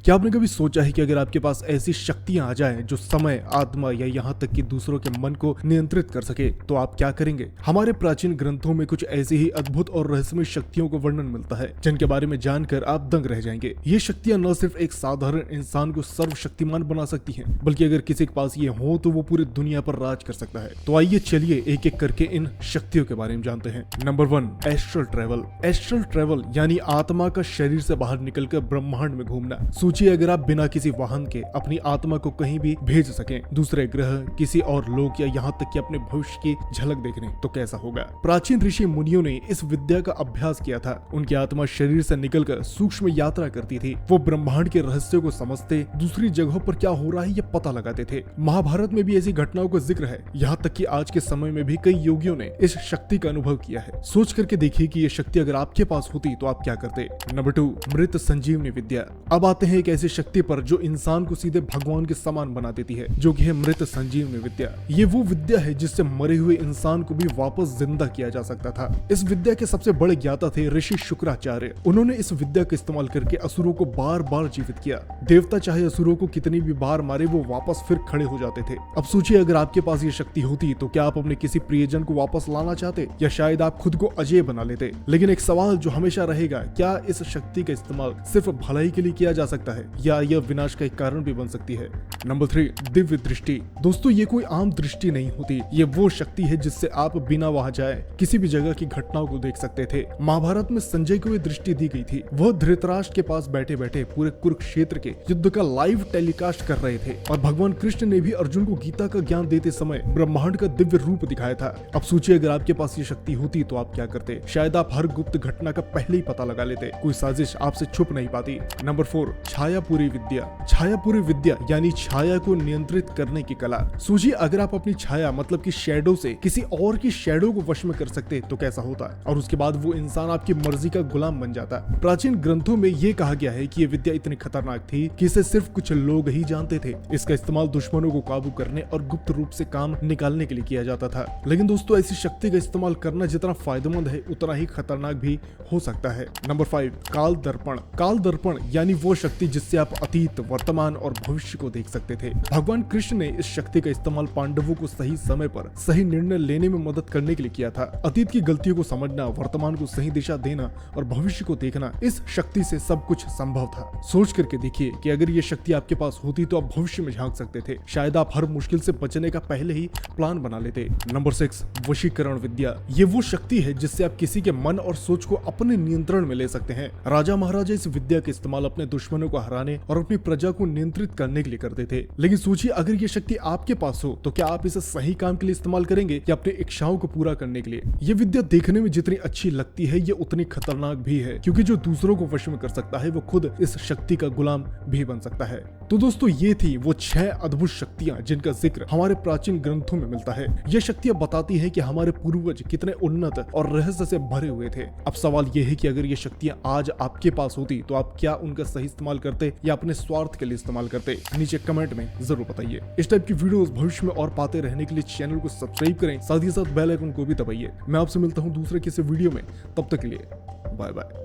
क्या आपने कभी सोचा है कि अगर आपके पास ऐसी शक्तियां आ जाएं जो समय, आत्मा या यहाँ तक कि दूसरों के मन को नियंत्रित कर सके तो आप क्या करेंगे? हमारे प्राचीन ग्रंथों में कुछ ऐसी ही अद्भुत और रहस्यमय शक्तियों को वर्णन मिलता है जिनके बारे में जानकर आप दंग रह जाएंगे। ये शक्तियां न सिर्फ एक साधारण इंसान को सर्वशक्तिमान बना सकती हैं, बल्कि अगर किसी के पास ये हो तो वो पूरी दुनिया पर राज कर सकता है। तो आइए चलिए एक एक करके इन शक्तियों के बारे में जानते हैं। Number 1, astral travel. Astral travel यानी आत्मा का शरीर से बाहर निकलकर ब्रह्मांड में घूमना। सोचिए अगर आप बिना किसी वाहन के अपनी आत्मा को कहीं भी भेज सकें, दूसरे ग्रह, किसी और लोक या यहाँ तक कि अपने भविष्य की झलक देखने, तो कैसा होगा? प्राचीन ऋषि मुनियों ने इस विद्या का अभ्यास किया था। उनकी आत्मा शरीर से निकलकर सूक्ष्म यात्रा करती थी। वो ब्रह्मांड के रहस्यों को समझते, दूसरी जगहों पर क्या हो रहा है ये पता लगाते थे। महाभारत में भी ऐसी घटनाओं का जिक्र है। यहाँ तक कि आज के समय में भी कई योगियों ने इस शक्ति का अनुभव किया है। सोच करके देखिए कि ये शक्ति अगर आपके पास होती तो आप क्या करते। नंबर 2, मृत संजीवनी विद्या। अब आते हैं एक ऐसी शक्ति पर जो इंसान को सीधे भगवान के समान बना देती है, जो कि है मृत संजीवनी विद्या। ये वो विद्या है जिससे मरे हुए इंसान को भी वापस जिंदा किया जा सकता था। इस विद्या के सबसे बड़े ज्ञाता थे ऋषि शुक्राचार्य। उन्होंने इस विद्या का इस्तेमाल करके असुरों को बार बार जीवित किया। देवता चाहे असुरों को कितनी भी बार मारे, वो वापस फिर खड़े हो जाते थे। अब सोचिए अगर आपके पास ये शक्ति होती तो क्या आप अपने किसी प्रियजन को वापस लाना चाहते, या शायद आप खुद को अजय बना लेते? लेकिन एक सवाल जो हमेशा रहेगा, क्या इस शक्ति का इस्तेमाल सिर्फ भलाई के लिए किया जा सकता है, या यह विनाश का एक कारण भी बन सकती है? नंबर 3, दिव्य दृष्टि। दोस्तों ये कोई आम दृष्टि नहीं होती, ये वो शक्ति है जिससे आप बिना वहां जाए किसी भी जगह की घटनाओं को देख सकते थे। महाभारत में संजय को ये दृष्टि दी गई थी। वह धृतराष्ट्र के पास बैठे बैठे पूरे कुरुक्षेत्र के युद्ध का लाइव टेलीकास्ट कर रहे थे, और भगवान कृष्ण ने भी अर्जुन को गीता का ज्ञान देते समय ब्रह्मांड का दिव्य रूप दिखाया था। अब सोचिए अगर आपके पास ये शक्ति होती तो आप क्या करते? शायद आप हर गुप्त घटना का पहले ही पता लगा लेते, कोई साजिश आपसे छुप नहीं पाती। नंबर 4, छायापुरी विद्या। छायापुरी विद्या यानी छाया को नियंत्रित करने की कला। सोचिए अगर आप अपनी छाया मतलब कि शैडो से किसी और की शैडो को वश में कर सकते तो कैसा होता, और उसके बाद वो इंसान आपकी मर्जी का गुलाम बन जाता। प्राचीन ग्रंथों में ये कहा गया है कि ये विद्या इतनी खतरनाक थी कि इसे सिर्फ कुछ लोग ही जानते थे। इसका इस्तेमाल दुश्मनों को काबू करने और गुप्त रूप से काम निकालने के लिए किया जाता था। लेकिन दोस्तों ऐसी शक्ति का इस्तेमाल करना जितना फायदेमंद है उतना ही खतरनाक भी हो सकता है। नंबर 5, काल दर्पण। काल दर्पण यानी वो शक्ति जिससे आप अतीत, वर्तमान और भविष्य को देख सकते थे। भगवान कृष्ण ने इस शक्ति का इस्तेमाल पांडवों को सही समय पर सही निर्णय लेने में मदद करने के लिए किया था। अतीत की गलतियों को समझना, वर्तमान को सही दिशा देना और भविष्य को देखना, इस शक्ति से सब कुछ संभव था। सोच करके देखिए कि अगर ये शक्ति आपके पास होती तो आप भविष्य में झांक सकते थे। शायद आप हर मुश्किल से बचने का पहले ही प्लान बना लेते। नंबर 6, वशीकरण विद्या। ये वो शक्ति है जिससे आप किसी के मन और सोच को अपने नियंत्रण में ले सकते हैं। राजा महाराजा इस विद्या का इस्तेमाल अपने दुश्मनों को हराने और अपनी प्रजा को नियंत्रित करने के लिए करते थे। लेकिन सोचिए अगर ये शक्ति आपके पास हो तो क्या आप इसे सही काम के लिए इस्तेमाल करेंगे या अपनी इच्छाओं को पूरा करने के लिए? ये विद्या देखने में जितनी अच्छी लगती है ये उतनी खतरनाक भी है, क्योंकि जो दूसरों को वश में कर सकता है वो खुद इस शक्ति का गुलाम भी बन सकता है। तो दोस्तों ये थी वो 6 अद्भुत शक्तियां जिनका जिक्र हमारे प्राचीन ग्रंथों में मिलता है। ये शक्तियां बताती है कि हमारे पूर्वज कितने उन्नत और रहस्य से भरे हुए थे। अब सवाल ये है कि अगर ये शक्तियां आज आपके पास होती तो आप क्या उनका सही इस्तेमाल करते या अपने स्वार्थ के लिए इस्तेमाल करते? नीचे कमेंट में जरूर बताइए। इस टाइप की वीडियोस भविष्य में और पाते रहने के लिए चैनल को सब्सक्राइब करें, साथ ही साथ बेल आइकन को भी दबाइए। मैं आपसे मिलता हूँ दूसरे किसी वीडियो में, तब तक के लिए बाय बाय।